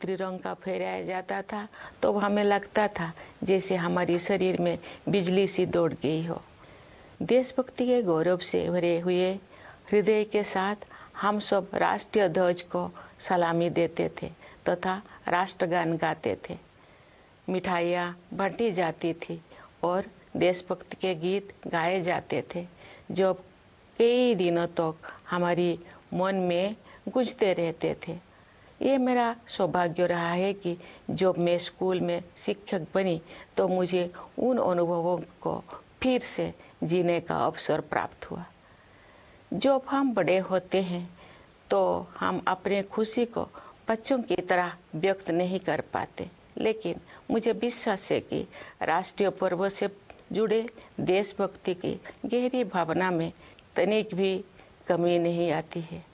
त्रिरंग का फहराया जाता था तो हमें लगता था जैसे हमारे शरीर में बिजली सी दौड़ गई हो। देशभक्ति के गौरव से भरे हुए हृदय के साथ हम सब राष्ट्रीय ध्वज को सलामी देते थे तथा राष्ट्रगान गाते थे। मिठाइयाँ बांटी जाती थी और देशभक्ति के गीत गाए जाते थे जो कई दिनों तक हमारी मन में गूंजते रहते थे। ये मेरा सौभाग्य रहा है कि जब मैं स्कूल में शिक्षक बनी तो मुझे उन अनुभवों को फिर से जीने का अवसर प्राप्त हुआ। जब हम बड़े होते हैं तो हम अपने खुशी को बच्चों की तरह व्यक्त नहीं कर पाते, लेकिन मुझे विश्वास है कि राष्ट्रीय पर्व से जुड़े देशभक्ति की गहरी भावना में तनिक भी कमी नहीं आती है।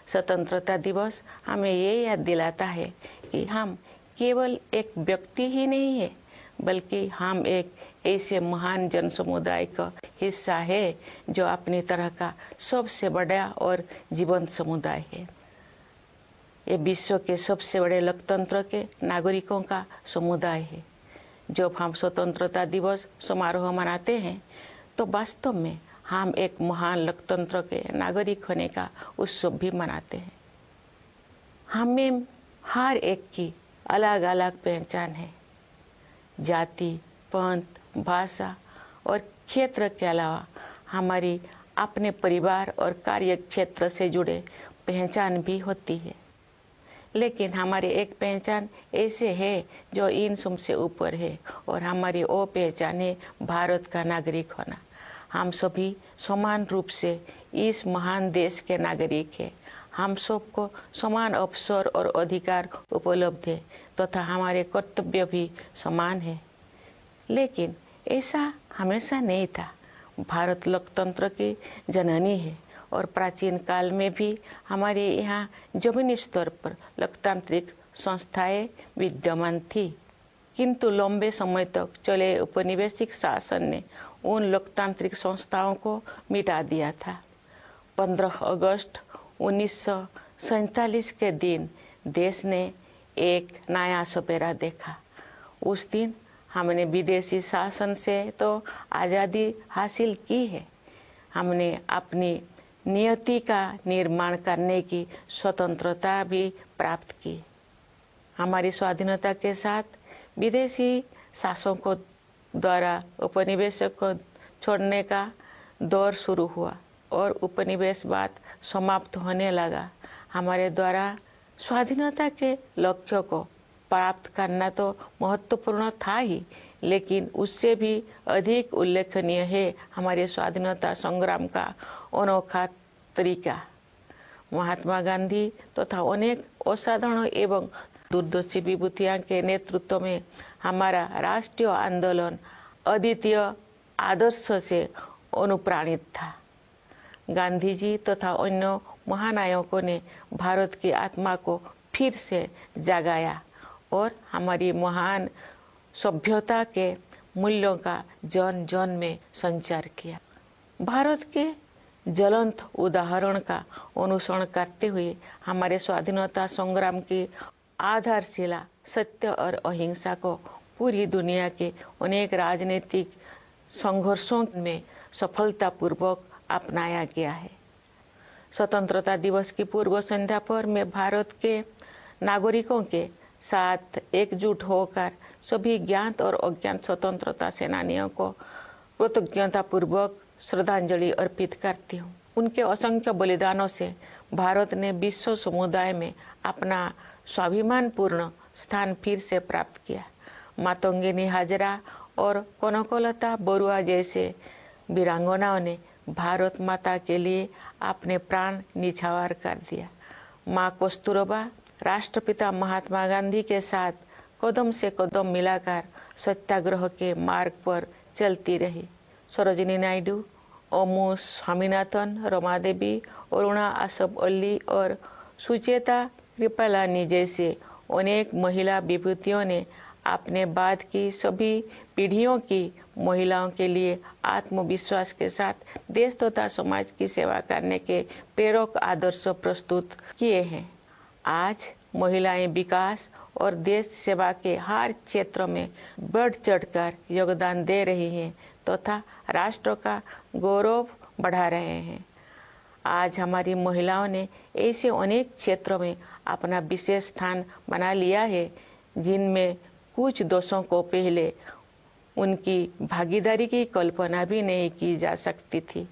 स्वतंत्रता दिवस हमें ये याद दिलाता है कि हम केवल एक व्यक्ति ही नहीं है, बल्कि हम एक ऐसे महान जन समुदाय का हिस्सा है जो अपनी तरह का सबसे बड़ा और जीवंत समुदाय है। ये विश्व के सबसे बड़े लोकतंत्र के नागरिकों का समुदाय है। जब हम स्वतंत्रता दिवस समारोह मनाते हैं तो वास्तव में हम एक महान लोकतंत्र के नागरिक होने का उत्सव भी मनाते हैं। हमें हर एक की अलग अलग पहचान है। जाति, पंथ, भाषा और क्षेत्र के अलावा हमारी अपने परिवार और कार्य क्षेत्र से जुड़े पहचान भी होती है, लेकिन हमारी एक पहचान ऐसे है जो इन सब से ऊपर है और हमारी वो पहचान है भारत का नागरिक होना। हम सभी समान रूप से इस महान देश के नागरिक हैं। हम सबको समान अवसर और अधिकार उपलब्ध है तथा हमारे कर्तव्य भी समान है, लेकिन ऐसा हमेशा नहीं था। भारत लोकतंत्र की जननी है और प्राचीन काल में भी हमारे यहाँ जमीनी स्तर पर लोकतांत्रिक संस्थाएं विद्यमान थी, किंतु लंबे समय तक चले उपनिवेशिक शासन ने उन लोकतांत्रिक संस्थाओं को मिटा दिया था। 15 अगस्त 1947 के दिन देश ने एक नया सपेरा देखा। उस दिन हमने विदेशी शासन से तो आज़ादी हासिल की है, हमने अपनी नियति का निर्माण करने की स्वतंत्रता भी प्राप्त की। हमारी स्वाधीनता के साथ विदेशी शासकों द्वारा उपनिवेशों को छोड़ने का दौर शुरू हुआ और उपनिवेशवाद समाप्त होने लगा। हमारे द्वारा स्वाधीनता के लक्ष्यों को प्राप्त करना तो महत्वपूर्ण था ही, लेकिन उससे भी अधिक उल्लेखनीय है हमारे स्वाधीनता संग्राम का अनोखा तरीका। महात्मा गांधी तथा अनेक असाधारण एवं दूरदर्शी विभूतियों के नेतृत्व में हमारा राष्ट्रीय आंदोलन अद्वितीय आदर्श से अनुप्राणित था। गांधी जी तथा अन्य महानायकों ने भारत की आत्मा को फिर से जगाया और हमारी महान सभ्यता के मूल्यों का जन जन में संचार किया। भारत के ज्वलंत उदाहरण का अनुसरण करते हुए हमारे स्वाधीनता संग्राम की आधारशिला सत्य और अहिंसा को पूरी दुनिया के अनेक राजनीतिक संघर्षों में सफलतापूर्वक अपनाया गया है। स्वतंत्रता दिवस की पूर्व संध्या पर मैं भारत के नागरिकों के साथ एकजुट होकर सभी ज्ञात और अज्ञात स्वतंत्रता सेनानियों को कृतज्ञतापूर्वक श्रद्धांजलि अर्पित करती हूँ। उनके असंख्य बलिदानों से भारत ने विश्व समुदाय में अपना स्वाभिमानपूर्ण स्थान फिर से प्राप्त किया। मातंगिनी हाजरा और कनकलता बरुआ जैसे वीरांगनाओं ने भारत माता के लिए अपने प्राण निछावर कर दिया। माँ कस्तूरबा राष्ट्रपिता महात्मा गांधी के साथ कदम से कदम मिलाकर सत्याग्रह के मार्ग पर चलती रही। सरोजिनी नायडू, ओमू स्वामीनाथन, रमा देवी, अरुणा आसफ अली और सुचेता कृपलानी जैसे अनेक महिला विभूतियों ने अपने बाद की सभी पीढ़ियों की महिलाओं के लिए आत्मविश्वास के साथ देश तथा समाज की सेवा करने के प्रेरक आदर्श प्रस्तुत किए हैं। आज महिलाएं विकास और देश सेवा के हर क्षेत्र में बढ़ चढ़कर योगदान दे रही हैं तथा राष्ट्र का गौरव बढ़ा रहे हैं। आज हमारी महिलाओं ने ऐसे अनेक क्षेत्रों में अपना विशेष स्थान बना लिया है जिनमें कुछ दशकों को पहले उनकी भागीदारी की कल्पना भी नहीं की जा सकती थी।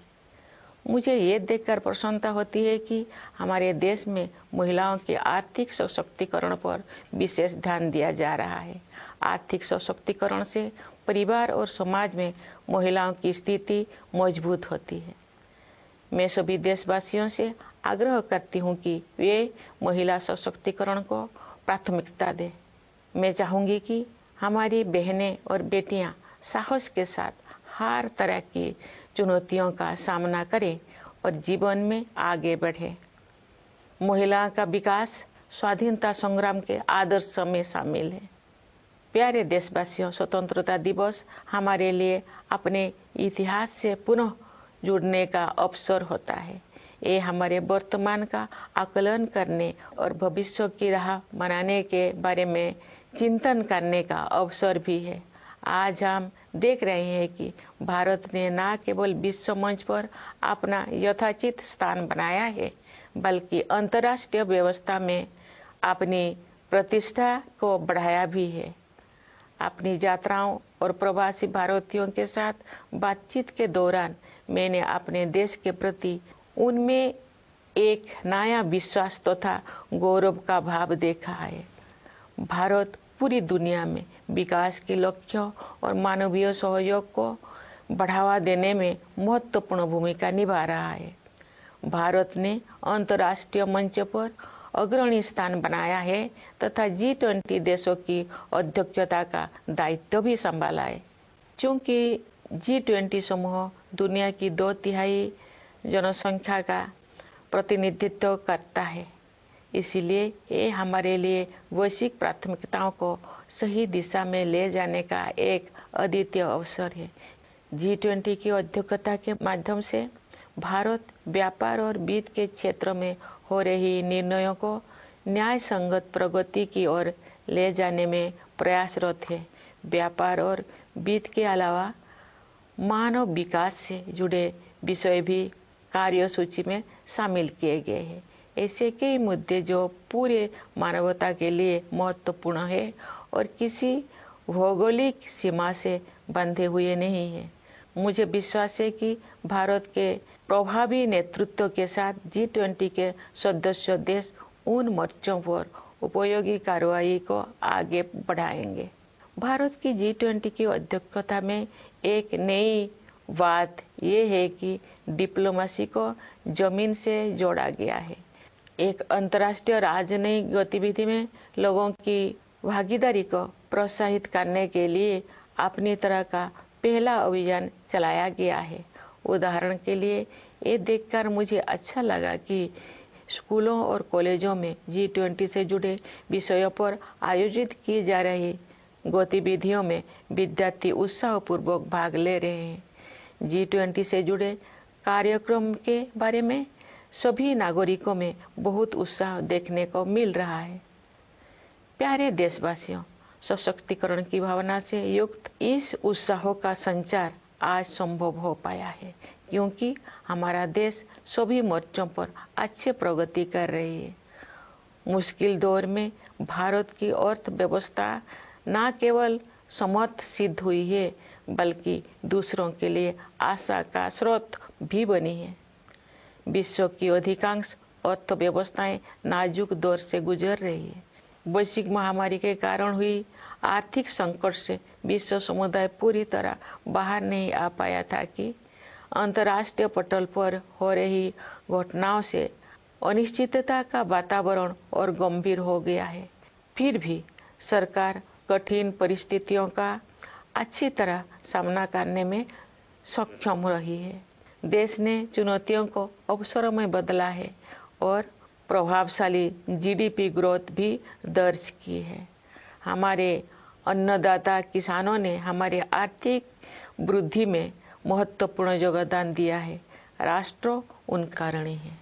मुझे ये देखकर प्रसन्नता होती है कि हमारे देश में महिलाओं के आर्थिक सशक्तिकरण पर विशेष ध्यान दिया जा रहा है। आर्थिक सशक्तिकरण से परिवार और समाज में महिलाओं की स्थिति मजबूत होती है। मैं सभी देशवासियों से आग्रह करती हूँ कि वे महिला सशक्तिकरण को प्राथमिकता दें। मैं चाहूँगी कि हमारी बहनें और बेटियाँ साहस के साथ हर तरह की चुनौतियों का सामना करें और जीवन में आगे बढ़ें। महिला का विकास स्वाधीनता संग्राम के आदर्श में शामिल है। प्यारे देशवासियों, स्वतंत्रता दिवस हमारे लिए अपने इतिहास से पुनः जुड़ने का अवसर होता है। ये हमारे वर्तमान का आकलन करने और भविष्य की राह बनाने के बारे में चिंतन करने का अवसर भी है। आज हम देख रहे हैं कि भारत ने न केवल विश्व मंच पर अपना यथोचित स्थान बनाया है, बल्कि अंतर्राष्ट्रीय व्यवस्था में अपनी प्रतिष्ठा को बढ़ाया भी है। अपनी यात्राओं और प्रवासी भारतीयों के साथ बातचीत के दौरान मैंने अपने देश के प्रति उनमें एक नया विश्वास तथा गौरव का भाव देखा है। भारत पूरी दुनिया में विकास के लक्ष्यों और मानवीय सहयोग को बढ़ावा देने में महत्वपूर्ण भूमिका निभा रहा है। भारत ने अंतर्राष्ट्रीय मंच पर अग्रणी स्थान बनाया है तथा G20 देशों की अध्यक्षता का दायित्व भी संभाला है। क्योंकि G20 समूह दुनिया की 2/3 जनसंख्या का प्रतिनिधित्व करता है, इसलिए ये हमारे लिए वैश्विक प्राथमिकताओं को सही दिशा में ले जाने का एक अद्वितीय अवसर है। G20 की अध्यक्षता के माध्यम से भारत व्यापार और वित्त के क्षेत्र में हो रही निर्णयों को न्याय संगत प्रगति की ओर ले जाने में प्रयासरत है। व्यापार और वित्त के अलावा मानव विकास से जुड़े विषय भी कार्यसूची में शामिल किए गए हैं। ऐसे कई मुद्दे जो पूरे मानवता के लिए महत्वपूर्ण है और किसी भौगोलिक सीमा से बंधे हुए नहीं है। मुझे विश्वास है कि भारत के प्रभावी नेतृत्व के साथ G20 के सदस्य देश उन मोर्चों पर उपयोगी कार्रवाई को आगे बढ़ाएंगे। भारत की G20 की अध्यक्षता में एक नई बात यह है कि डिप्लोमेसी को जमीन से जोड़ा गया है। एक अंतर्राष्ट्रीय राजनयिक गतिविधि में लोगों की भागीदारी को प्रोत्साहित करने के लिए अपनी तरह का पहला अभियान चलाया गया है। उदाहरण के लिए ये देखकर मुझे अच्छा लगा कि स्कूलों और कॉलेजों में G20 से जुड़े विषयों पर आयोजित की जा रही गतिविधियों में विद्यार्थी उत्साहपूर्वक भाग ले रहे हैं। G20 से जुड़े कार्यक्रम के बारे में सभी नागरिकों में बहुत उत्साह देखने को मिल रहा है। प्यारे देशवासियों, सशक्तिकरण की भावना से युक्त इस उत्साह का संचार आज संभव हो पाया है क्योंकि हमारा देश सभी मोर्चों पर अच्छी प्रगति कर रही है। मुश्किल दौर में भारत की अर्थव्यवस्था न केवल समर्थ सिद्ध हुई है बल्कि दूसरों के लिए आशा का स्रोत भी बनी है। विश्व की अधिकांश अर्थव्यवस्थाएं नाजुक दौर से गुजर रही है। वैश्विक महामारी के कारण हुई आर्थिक संकट से विश्व समुदाय पूरी तरह बाहर नहीं आ पाया था कि अंतर्राष्ट्रीय पटल पर हो रही घटनाओं से अनिश्चितता का वातावरण और गंभीर हो गया है। फिर भी सरकार कठिन परिस्थितियों का अच्छी तरह सामना करने में सक्षम रही है। देश ने चुनौतियों को अवसरों में बदला है और प्रभावशाली GDP ग्रोथ भी दर्ज की है। हमारे अन्नदाता किसानों ने हमारे आर्थिक वृद्धि में महत्वपूर्ण योगदान दिया है। राष्ट्र उनका ऋणी है।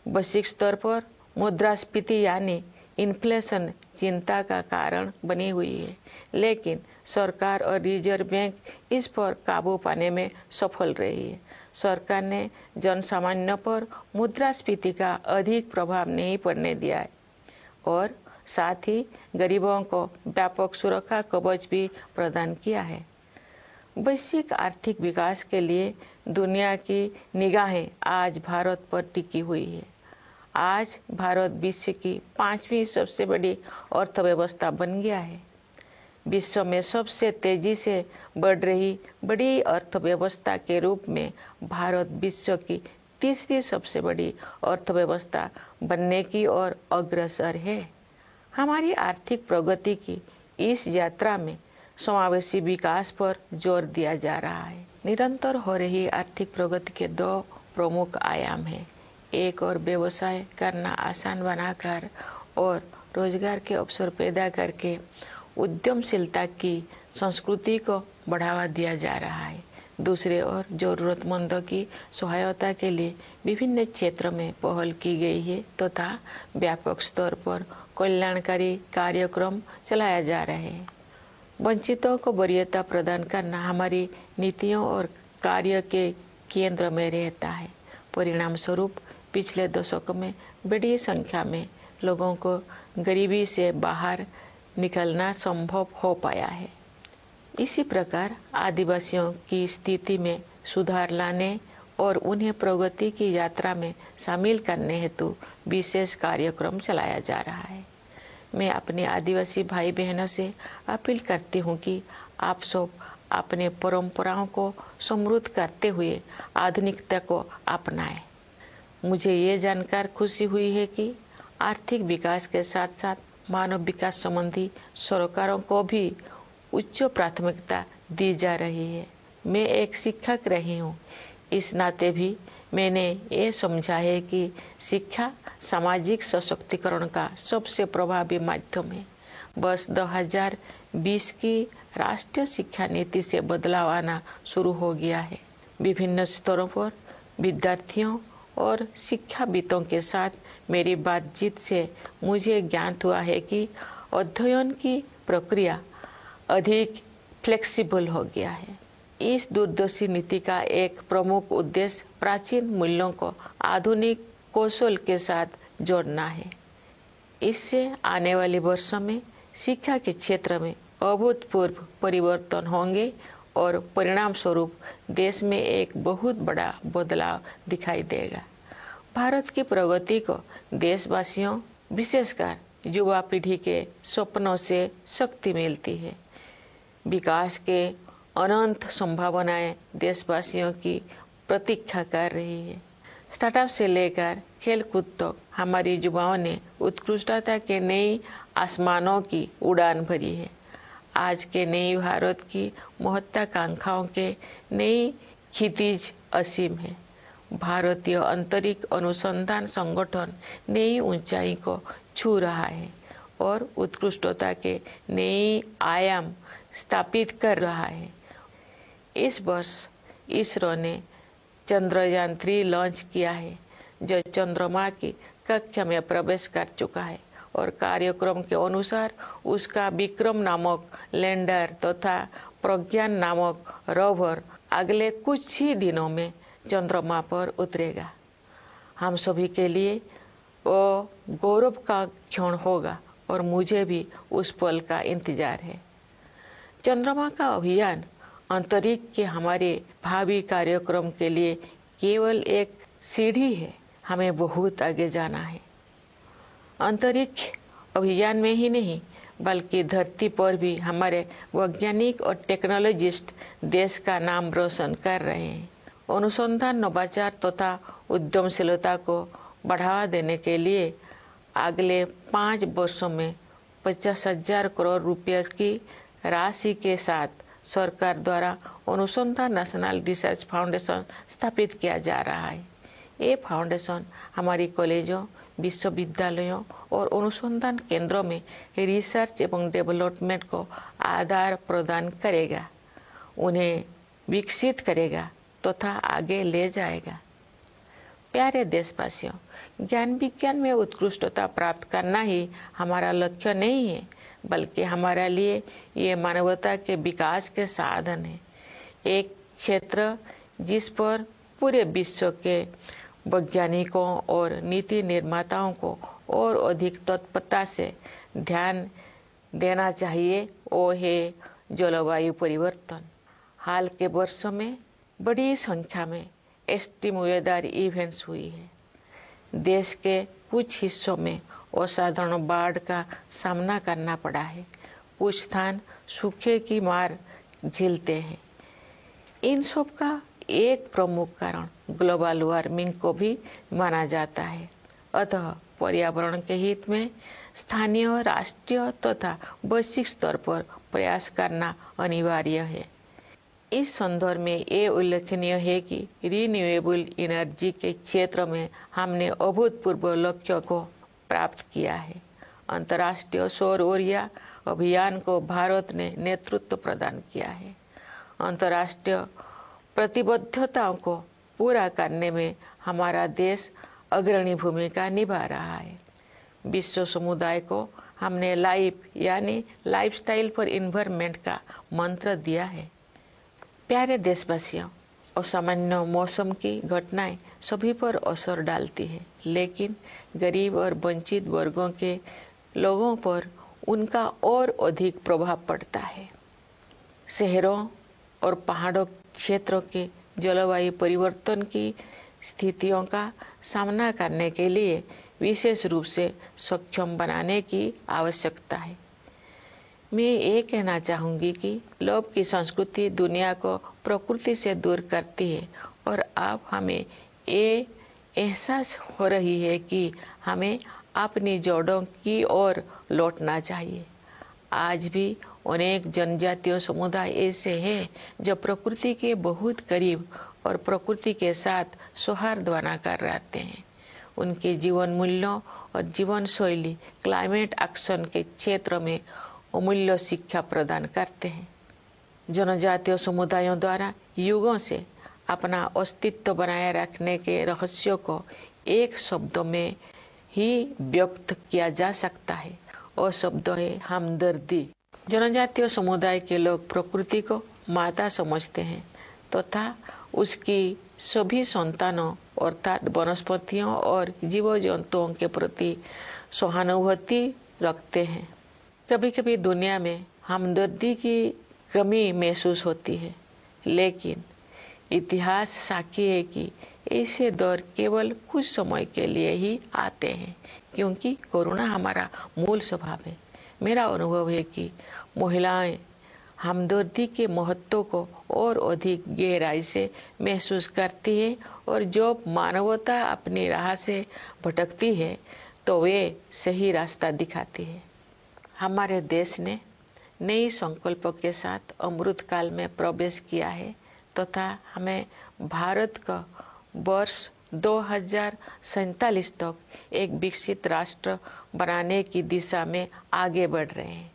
वैश्विक स्तर पर मुद्रास्फीति यानी इन्फ्लेशन चिंता का कारण बनी हुई है, लेकिन सरकार और रिजर्व बैंक इस पर काबू पाने में सफल रही है। सरकार ने जनसामान्य पर मुद्रास्फीति का अधिक प्रभाव नहीं पड़ने दिया है और साथ ही गरीबों को व्यापक सुरक्षा कवच भी प्रदान किया है। वैश्विक आर्थिक विकास के लिए दुनिया की निगाहें आज भारत पर टिकी हुई है। आज भारत विश्व की 5वीं सबसे बड़ी अर्थव्यवस्था बन गया है। विश्व में सबसे तेजी से बढ़ रही बड़ी अर्थव्यवस्था के रूप में भारत विश्व की 3री सबसे बड़ी अर्थव्यवस्था बनने की ओर अग्रसर है। हमारी आर्थिक प्रगति की इस यात्रा में समावेशी विकास पर जोर दिया जा रहा है। निरंतर हो रही आर्थिक प्रगति के 2 प्रमुख आयाम हैं। एक और व्यवसाय करना आसान बनाकर और रोजगार के अवसर पैदा करके उद्यमशीलता की संस्कृति को बढ़ावा दिया जा रहा है। दूसरे ओर जरूरतमंदों की सहायता के लिए विभिन्न क्षेत्रों में पहल की गई है तथा व्यापक स्तर पर कल्याणकारी कार्यक्रम चलाया जा रहे हैं। वंचितों को वरीयता प्रदान करना हमारी नीतियों और कार्य के केंद्र में रहता है। परिणाम स्वरूप पिछले दशकों में बड़ी संख्या में लोगों को गरीबी से बाहर निकलना संभव हो पाया है। इसी प्रकार आदिवासियों की स्थिति में सुधार लाने और उन्हें प्रगति की यात्रा में शामिल करने हेतु विशेष कार्यक्रम चलाया जा रहा है। मैं अपने आदिवासी भाई बहनों से अपील करती हूँ कि आप सब अपने परंपराओं को समृद्ध करते हुए आधुनिकता को अपनाएं। मुझे ये जानकर खुशी हुई है कि आर्थिक विकास के साथ साथ मानव विकास संबंधी सरकारों को भी उच्च प्राथमिकता दी जा रही है। मैं एक शिक्षक रही हूँ, इस नाते भी मैंने ये समझा है कि शिक्षा सामाजिक सशक्तिकरण का सबसे प्रभावी माध्यम है। वर्ष 2020 की राष्ट्रीय शिक्षा नीति से बदलाव आना शुरू हो गया है। विभिन्न स्तरों पर विद्यार्थियों और शिक्षाविदों के साथ मेरी बातचीत से मुझे ज्ञात हुआ है कि अध्ययन की प्रक्रिया अधिक फ्लेक्सिबल हो गया है। इस दूरदर्शी नीति का एक प्रमुख उद्देश्य प्राचीन मूल्यों को आधुनिक कौशल के साथ जोड़ना है। इससे आने वाले वर्षों में शिक्षा के क्षेत्र में अभूतपूर्व परिवर्तन होंगे और परिणाम स्वरूप देश में एक बहुत बड़ा बदलाव दिखाई देगा। भारत की प्रगति को देशवासियों, विशेषकर युवा पीढ़ी के सपनों से शक्ति मिलती है। विकास के अनंत संभावनाएं देशवासियों की प्रतीक्षा कर रही है। स्टार्टअप से लेकर खेलकूद तक हमारे युवाओं ने उत्कृष्टता के नई आसमानों की उड़ान भरी है। आज के नई भारत की महत्वाकांक्षाओं के नई क्षितिज असीम है। भारतीय अंतरिक्ष अनुसंधान संगठन नई ऊंचाई को छू रहा है और उत्कृष्टता के नए आयाम स्थापित कर रहा है। इस वर्ष इसरो ने चंद्रयान 3 लॉन्च किया है, जो चंद्रमा की कक्षा में प्रवेश कर चुका है और कार्यक्रम के अनुसार उसका विक्रम नामक लैंडर तथा प्रज्ञान नामक रोवर अगले कुछ ही दिनों में चंद्रमा पर उतरेगा। हम सभी के लिए वो गौरव का क्षण होगा और मुझे भी उस पल का इंतजार है। चंद्रमा का अभियान अंतरिक्ष के हमारे भावी कार्यक्रम के लिए केवल एक सीढ़ी है। हमें बहुत आगे जाना है। अंतरिक्ष अभियान में ही नहीं बल्कि धरती पर भी हमारे वैज्ञानिक और टेक्नोलॉजिस्ट देश का नाम रोशन कर रहे हैं। अनुसंधान, नवाचार तथा उद्यमशीलता को बढ़ावा देने के लिए अगले 5 वर्षों में 50,000 करोड़ रुपये की राशि के साथ सरकार द्वारा अनुसंधान नेशनल रिसर्च फाउंडेशन स्थापित किया जा रहा है। ये फाउंडेशन हमारी कॉलेजों, विश्वविद्यालयों और अनुसंधान केंद्रों में रिसर्च एवं डेवलपमेंट को आधार प्रदान करेगा, उन्हें विकसित करेगा तथा आगे ले जाएगा। प्यारे देशवासियों, ज्ञान विज्ञान में उत्कृष्टता प्राप्त करना ही हमारा लक्ष्य नहीं है, बल्कि हमारे लिए ये मानवता के विकास के साधन है। एक क्षेत्र जिस पर पूरे विश्व के वैज्ञानिकों और नीति निर्माताओं को और अधिक तत्परता से ध्यान देना चाहिए वो है जलवायु परिवर्तन। हाल के वर्षों में बड़ी संख्या में एक्सट्रीम वेदर इवेंट्स हुई है। देश के कुछ हिस्सों में असाधारण बाढ़ का सामना करना पड़ा है, कुछ स्थान सूखे की मार झेलते हैं। इन सब का एक प्रमुख कारण ग्लोबल वार्मिंग को भी माना जाता है। अतः पर्यावरण के हित में स्थानीय, राष्ट्रीय तथा वैश्विक स्तर पर प्रयास करना अनिवार्य है। इस संदर्भ में ये उल्लेखनीय है कि रिन्यूएबल एनर्जी के क्षेत्र में हमने अभूतपूर्व लक्ष्यों को प्राप्त किया है। अंतर्राष्ट्रीय सौर ऊर्जा अभियान को भारत ने नेतृत्व प्रदान किया है। अंतर्राष्ट्रीय प्रतिबद्धताओं को पूरा करने में हमारा देश अग्रणी भूमिका निभा रहा है। विश्व समुदाय को हमने यानी लाइफस्टाइल फॉर एनवायरनमेंट का मंत्र दिया है। प्यारे देशवासियों, असामान्य मौसम की घटनाएं सभी पर असर डालती है, लेकिन गरीब और वंचित वर्गों के लोगों पर उनका और अधिक प्रभाव पड़ता है। शहरों और पहाड़ों क्षेत्रों के जलवायु परिवर्तन की स्थितियों का सामना करने के लिए विशेष रूप से सक्षम बनाने की आवश्यकता है। मैं ये कहना चाहूँगी कि लोभ की संस्कृति दुनिया को प्रकृति से दूर करती है और अब हमें ये एहसास हो रही है कि हमें अपनी जड़ों की ओर लौटना चाहिए। आज भी अनेक जनजातीय समुदाय ऐसे हैं जो प्रकृति के बहुत करीब और प्रकृति के साथ सौहार्द बनाकर रहते हैं। उनके जीवन मूल्यों और जीवन शैली क्लाइमेट एक्शन के क्षेत्र में अमूल्य शिक्षा प्रदान करते हैं। जनजातीय समुदायों द्वारा युगों से अपना अस्तित्व बनाए रखने के रहस्यों को एक शब्द में ही व्यक्त किया जा सकता है और शब्द है हमदर्दी। जनजातीय समुदाय के लोग प्रकृति को माता समझते हैं तथा उसकी सभी संतानों अर्थात वनस्पतियों और जीव जंतुओं के प्रति सहानुभूति रखते हैं। कभी कभी दुनिया में हमदर्दी की कमी महसूस होती है, लेकिन इतिहास साक्षी है कि ऐसे दौर केवल कुछ समय के लिए ही आते हैं, क्योंकि कोरोना हमारा मूल स्वभाव है। मेरा अनुभव है कि महिलाएं हमदर्दी के महत्व को और अधिक गहराई से महसूस करती है और जो मानवता अपनी राह से भटकती है तो वे सही रास्ता दिखाती है। हमारे देश ने नई संकल्पों के साथ अमृत काल में प्रवेश किया है तथा हमें भारत का वर्ष 2047 तक एक विकसित राष्ट्र बनाने की दिशा में आगे बढ़ रहे हैं।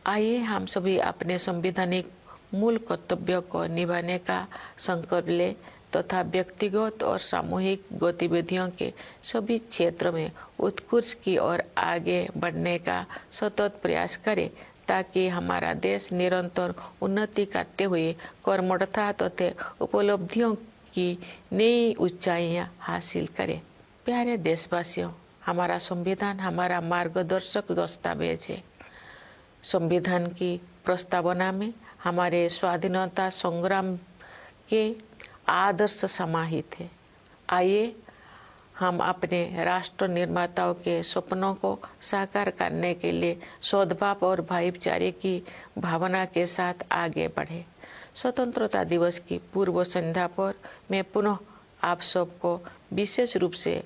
आइए हम सभी अपने संवैधानिक मूल कर्तव्यों को निभाने का संकल्प लें तथा व्यक्तिगत और सामूहिक गतिविधियों के सभी क्षेत्र में उत्कृष्ट की ओर आगे बढ़ने का सतत प्रयास करें, ताकि हमारा देश निरंतर उन्नति करते हुए कर्मठता तथा उपलब्धियों की नई ऊंचाइयां हासिल करे। प्यारे देशवासियों, हमारा संविधान हमारा मार्गदर्शक दस्तावेज है। संविधान की प्रस्तावना में हमारे स्वाधीनता संग्राम के आदर्श समाहित है। आइए हम अपने राष्ट्र निर्माताओं के सपनों को साकार करने के लिए सद्भाव और भाईचारे की भावना के साथ आगे बढ़े। स्वतंत्रता दिवस की पूर्व संध्या पर मैं पुनः आप सबको विशेष रूप से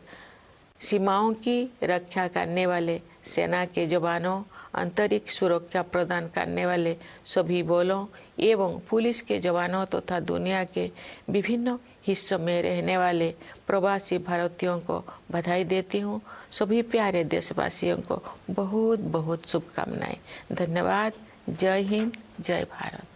सीमाओं की रक्षा करने वाले सेना के जवानों, अंतरिक्ष सुरक्षा प्रदान करने वाले सभी बलों एवं पुलिस के जवानों तथा दुनिया के विभिन्न हिस्सों में रहने वाले प्रवासी भारतीयों को बधाई देती हूँ। सभी प्यारे देशवासियों को बहुत बहुत शुभकामनाएं। धन्यवाद। जय हिंद, जय भारत।